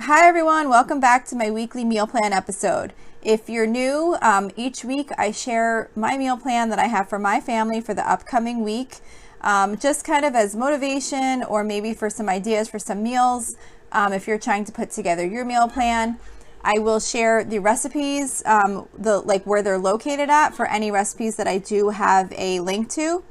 Hi everyone, welcome back to my weekly meal plan episode. If you're new, each week I share my meal plan that I have for my family for the upcoming week, just kind of as motivation or maybe for some ideas for some meals. If you're trying to put together your meal plan, I will share the recipes, where they're located at for any recipes that I do have a link to.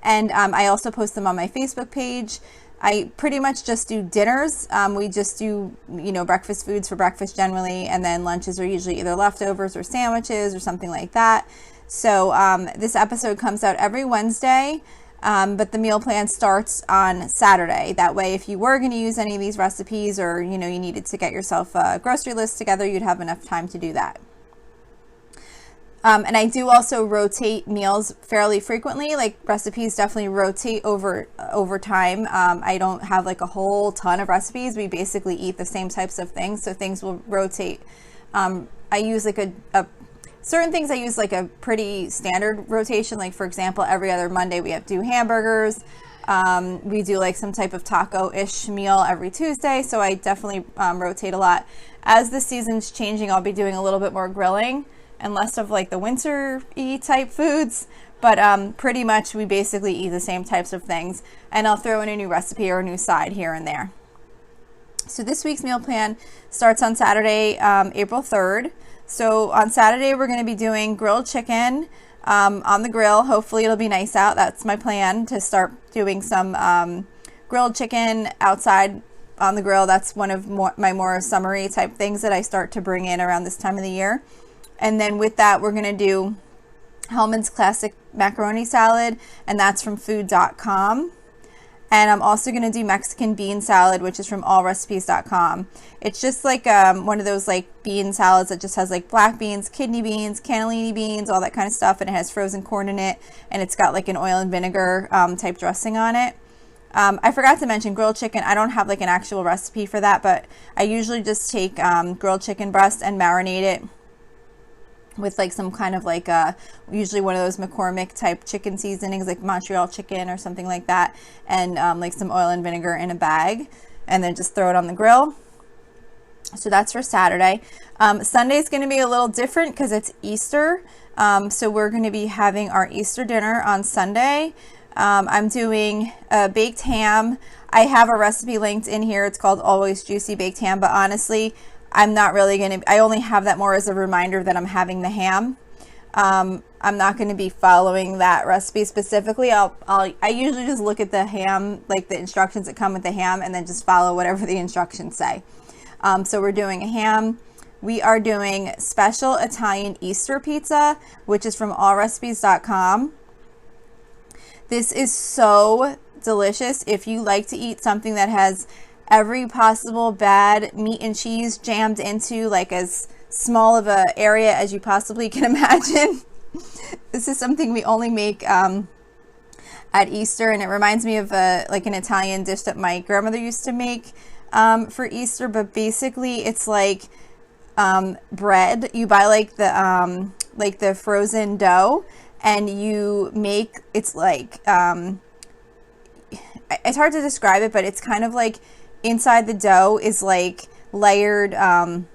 And I also post them on my Facebook page. I pretty much just do dinners. We just do, breakfast foods for breakfast generally, and then lunches are usually either leftovers or sandwiches or something like that. So this episode comes out every Wednesday, but the meal plan starts on Saturday. That way, if you were going to use any of these recipes or, you needed to get yourself a grocery list together, you'd have enough time to do that. And I do also rotate meals fairly frequently. Like recipes definitely rotate over time. I don't have like a whole ton of recipes. We basically eat the same types of things, so things will rotate. I use like a certain things. I use like a pretty standard rotation. Like for example, every other Monday we do hamburgers. We do like some type of taco-ish meal every Tuesday. So I definitely rotate a lot. As the season's changing, I'll be doing a little bit more grilling and less of like the winter-y type foods, but pretty much we basically eat the same types of things, and I'll throw in a new recipe or a new side here and there. So this week's meal plan starts on Saturday, April 3rd. So on Saturday we're going to be doing grilled chicken on the grill. Hopefully it'll be nice out. That's my plan, to start doing some grilled chicken outside on the grill. That's one of my more summery type things that I start to bring in around this time of the year. And then with that, we're going to do Hellmann's Classic Macaroni Salad, and that's from food.com. And I'm also going to do Mexican bean salad, which is from allrecipes.com. It's just like one of those like bean salads that just has like black beans, kidney beans, cannellini beans, all that kind of stuff. And it has frozen corn in it, and it's got like an oil and vinegar type dressing on it. I forgot to mention grilled chicken. I don't have like an actual recipe for that, but I usually just take grilled chicken breast and marinate it with like some kind of like usually one of those McCormick type chicken seasonings, like Montreal chicken or something like that, and like some oil and vinegar in a bag, and then just throw it on the grill. So that's for Saturday. Sunday is going to be a little different because it's Easter. So we're going to be having our Easter dinner on Sunday. I'm doing a baked ham. I have a recipe linked in here. It's called Always Juicy Baked Ham, but honestly, I'm not really going to, I only have that more as a reminder that I'm having the ham. I'm not going to be following that recipe specifically. I usually just look at the ham, like the instructions that come with the ham, and then just follow whatever the instructions say. So we're doing a ham. We are doing special Italian Easter pizza, which is from allrecipes.com. This is so delicious. If you like to eat something that has every possible bad meat and cheese jammed into like as small of a area as you possibly can imagine. This is something we only make at Easter, and it reminds me of like an Italian dish that my grandmother used to make for Easter. But basically it's like bread. You buy like the frozen dough, and you make, it's like it's hard to describe it, but it's kind of like inside the dough is like layered ham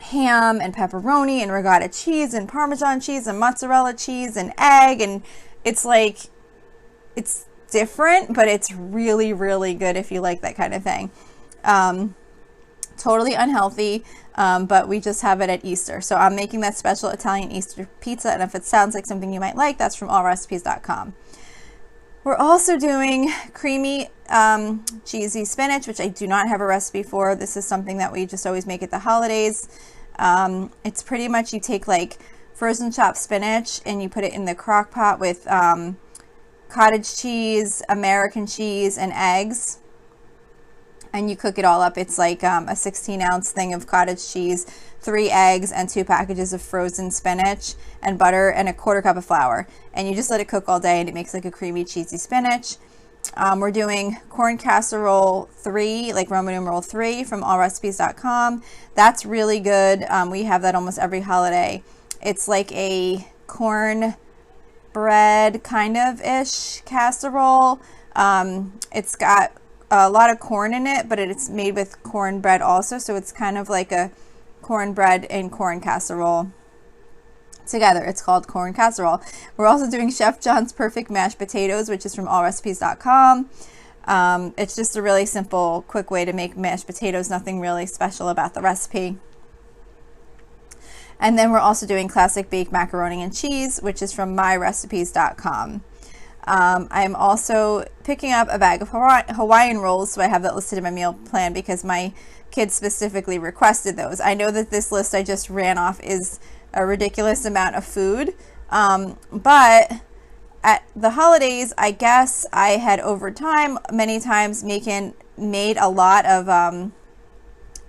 and pepperoni and ricotta cheese and Parmesan cheese and mozzarella cheese and egg, and it's like, it's different, but it's really, really good if you like that kind of thing. Totally unhealthy, but we just have it at Easter. So I'm making that special Italian Easter pizza, and if it sounds like something you might like, that's from allrecipes.com. We're also doing creamy cheesy spinach, which I do not have a recipe for. This is something that we just always make at the holidays. It's pretty much, you take like frozen chopped spinach and you put it in the crock pot with cottage cheese, American cheese, and eggs, and you cook it all up. It's like a 16-ounce thing of cottage cheese, 3 eggs, and 2 packages of frozen spinach, and butter, and a 1/4 cup of flour. And you just let it cook all day, and it makes like a creamy, cheesy spinach. We're doing corn casserole 3, like Roman numeral 3, from allrecipes.com. That's really good. We have that almost every holiday. It's like a corn bread kind of ish casserole. It's got a lot of corn in it, but it's made with cornbread also. So it's kind of like a cornbread and corn casserole together. It's called corn casserole. We're also doing Chef John's perfect mashed potatoes, which is from allrecipes.com. It's just a really simple, quick way to make mashed potatoes. Nothing really special about the recipe. And then we're also doing classic baked macaroni and cheese, which is from myrecipes.com. I'm also picking up a bag of Hawaiian rolls, so I have that listed in my meal plan because my kids specifically requested those. I know that this list I just ran off is a ridiculous amount of food, but at the holidays, I guess I had over time many times made a lot of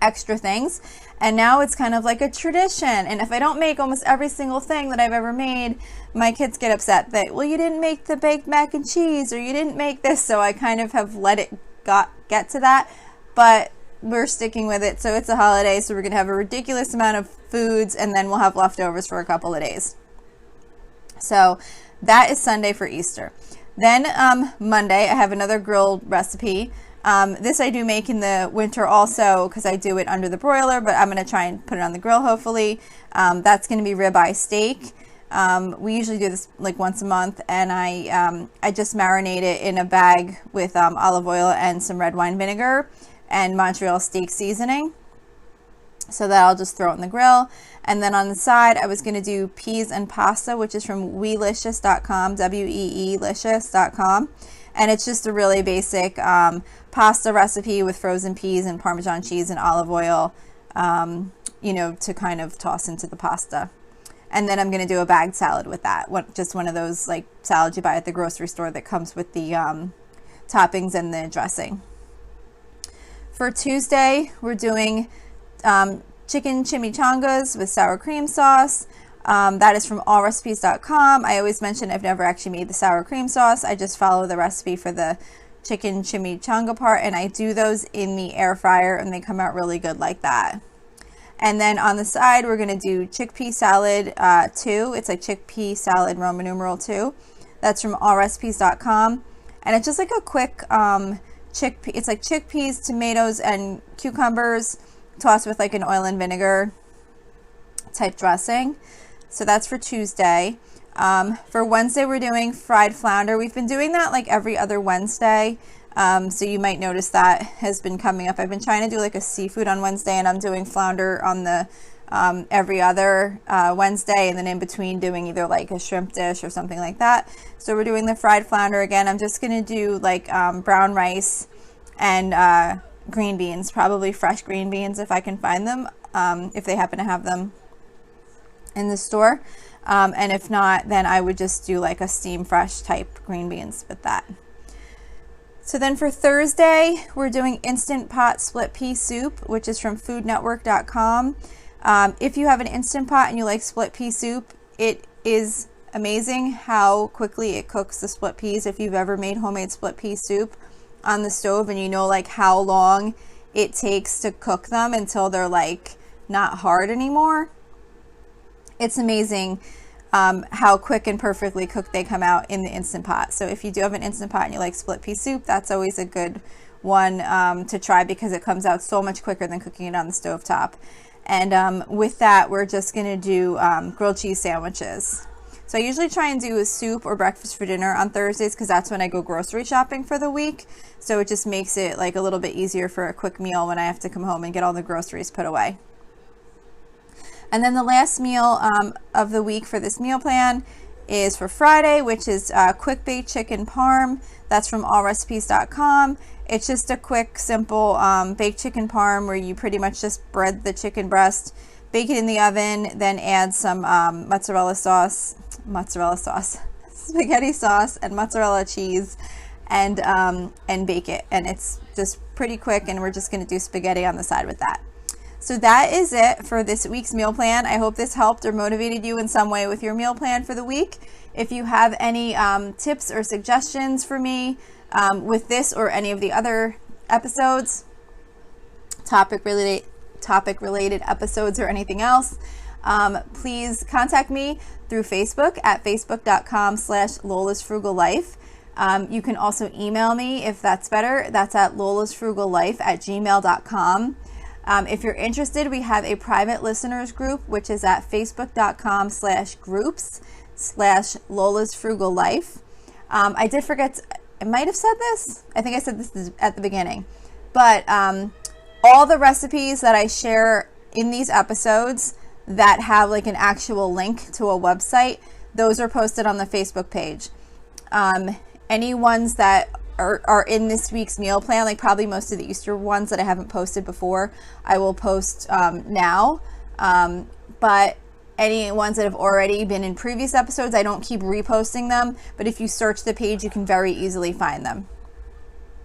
extra things, and now it's kind of like a tradition. And if I don't make almost every single thing that I've ever made, my kids get upset that, well, you didn't make the baked mac and cheese, or you didn't make this. So I kind of have let it get to that, but we're sticking with it. So it's a holiday, so we're gonna have a ridiculous amount of foods, and then we'll have leftovers for a couple of days. So that is Sunday for Easter. Then Monday, I have another grilled recipe. This I do make in the winter also because I do it under the broiler, but I'm going to try and put it on the grill hopefully. That's going to be ribeye steak. We usually do this like once a month, and I just marinate it in a bag with olive oil and some red wine vinegar and Montreal steak seasoning. So that I'll just throw it in the grill. And then on the side, I was going to do peas and pasta, which is from weelicious.com, weelicious.com. And it's just a really basic pasta recipe with frozen peas and Parmesan cheese and olive oil, to kind of toss into the pasta. And then I'm going to do a bagged salad with that. Just one of those like salads you buy at the grocery store that comes with the toppings and the dressing. For Tuesday, we're doing chicken chimichangas with sour cream sauce. That is from allrecipes.com. I always mention I've never actually made the sour cream sauce. I just follow the recipe for the chicken chimichanga part, and I do those in the air fryer, and they come out really good like that. And then on the side, we're going to do chickpea salad 2. It's like chickpea salad Roman numeral 2. That's from allrecipes.com. And it's just like a quick chickpea. It's like chickpeas, tomatoes, and cucumbers tossed with like an oil and vinegar type dressing. So that's for Tuesday. For Wednesday, we're doing fried flounder. We've been doing that like every other Wednesday. So you might notice that has been coming up. I've been trying to do like a seafood on Wednesday, and I'm doing flounder on the every other Wednesday, and then in between doing either like a shrimp dish or something like that. So we're doing the fried flounder again. I'm just going to do like brown rice and green beans, probably fresh green beans if I can find them, if they happen to have them in the store. And if not, then I would just do like a steam fresh type green beans with that. So then for Thursday, we're doing Instant Pot split pea soup, which is from foodnetwork.com. If you have an Instant Pot and you like split pea soup, it is amazing how quickly it cooks the split peas. If you've ever made homemade split pea soup on the stove, and you know like how long it takes to cook them until they're like not hard anymore, it's amazing how quick and perfectly cooked they come out in the Instant Pot. So if you do have an Instant Pot and you like split pea soup, that's always a good one to try, because it comes out so much quicker than cooking it on the stovetop. And with that, we're just going to do grilled cheese sandwiches. So I usually try and do a soup or breakfast for dinner on Thursdays, because that's when I go grocery shopping for the week. So it just makes it like a little bit easier for a quick meal when I have to come home and get all the groceries put away. And then the last meal of the week for this meal plan is for Friday, which is quick baked chicken parm. That's from allrecipes.com. It's just a quick, simple baked chicken parm where you pretty much just bread the chicken breast, bake it in the oven, then add some mozzarella sauce, spaghetti sauce, and mozzarella cheese, and bake it. And it's just pretty quick, and we're just going to do spaghetti on the side with that. So that is it for this week's meal plan. I hope this helped or motivated you in some way with your meal plan for the week. If you have any tips or suggestions for me with this or any of the other episodes, topic related episodes or anything else, please contact me through Facebook at facebook.com/Lola's Frugal Life. You can also email me if that's better. That's at lolasfrugallife@gmail.com. If you're interested, we have a private listeners group, which is at facebook.com/groups/lolasfrugallife. I did forget, I might have said this. I think I said this at the beginning. But all the recipes that I share in these episodes that have like an actual link to a website, those are posted on the Facebook page. Any ones that are in this week's meal plan, like probably most of the Easter ones that I haven't posted before, I will post now. But any ones that have already been in previous episodes, I don't keep reposting them, but if you search the page, you can very easily find them.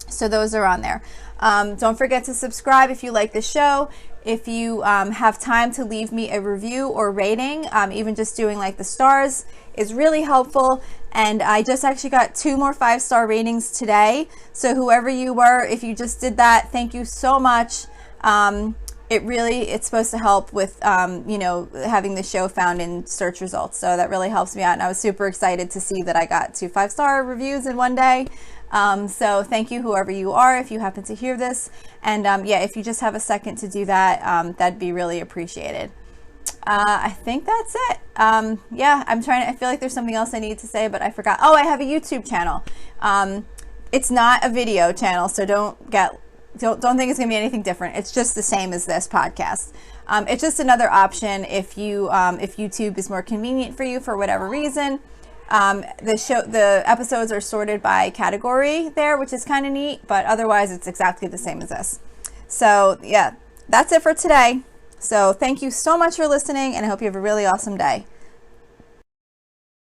So those are on there. Don't forget to subscribe if you like the show. If you have time to leave me a review or rating, even just doing like the stars is really helpful. And I just actually got 2 more 5-star ratings today. So whoever you were, if you just did that, thank you so much. It's supposed to help with, having the show found in search results. So that really helps me out. And I was super excited to see that I got 2 5-star reviews in one day. So thank you, whoever you are, if you happen to hear this. And if you just have a second to do that, that'd be really appreciated. I think that's it. I feel like there's something else I need to say, but I forgot. Oh, I have a YouTube channel. It's not a video channel, so don't think it's gonna be anything different. It's just the same as this podcast. It's just another option if YouTube is more convenient for you for whatever reason. The episodes are sorted by category there, which is kind of neat, but otherwise it's exactly the same as this. So yeah, that's it for today. So thank you so much for listening, and I hope you have a really awesome day.